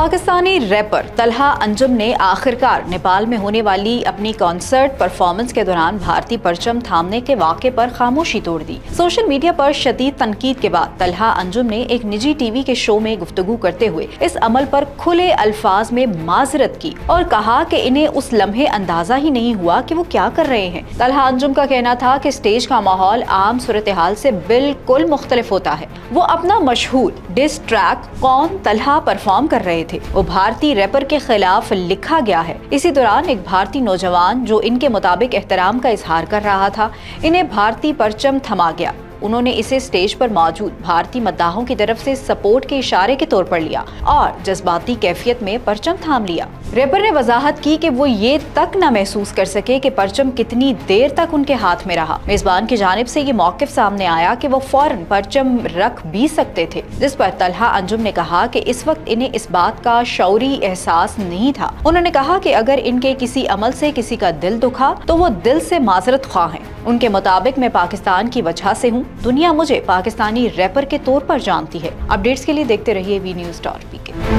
Pakistani wrapper Talha Anjum ने आखिरकार नेपाल में होने वाली अपनी कॉन्सर्ट परफॉर्मेंस के दौरान भारतीय परचम थामने के वाक़े पर खामोशी तोड़ दी। सोशल मीडिया पर शदीद तनकीद के बाद तलहा अंजुम ने एक निजी टीवी के शो में गुफ्तगू करते हुए इस अमल पर खुले अल्फाज में माजरत की और कहा कि इन्हें उस लम्हे अंदाजा ही नहीं हुआ कि वो क्या कर रहे हैं। तलहा अंजुम का कहना था कि स्टेज का माहौल आम सूरत हाल से बिल्कुल मुख्तलिफ होता है। वो अपना मशहूर डिस ट्रैक कौन तलहा परफॉर्म कर रहे थे, वो भारतीय रैपर के खिलाफ लिखा गया है। इसी दौरान एक भारतीय नौजवान जो इनके मुताबिक एहतराम का इजहार कर रहा था, इन्हें भारतीय परचम थमा गया। उन्होंने इसे स्टेज पर मौजूद भारतीय मद्दाहों की तरफ से सपोर्ट के इशारे के तौर पर लिया और जज्बाती कैफियत में परचम थाम लिया। रैपर ने वजाहत की कि वो ये तक न महसूस कर सके कि परचम कितनी देर तक उनके हाथ में रहा। मेजबान की जानिब से ये मौकिफ सामने आया कि वो फौरन परचम रख भी सकते थे, जिस पर तलहा अंजुम ने कहा कि इस वक्त इन्हें इस बात का शऊरी एहसास नहीं था। उन्होंने कहा कि अगर इनके किसी अमल से किसी का दिल दुखा तो वो दिल से माजरत ख्वाह हैं। उनके मुताबिक मैं पाकिस्तान की वजह से हूँ, दुनिया मुझे पाकिस्तानी रैपर के तौर पर जानती है। अपडेट्स के लिए देखते रहिए वी न्यूज़.pk।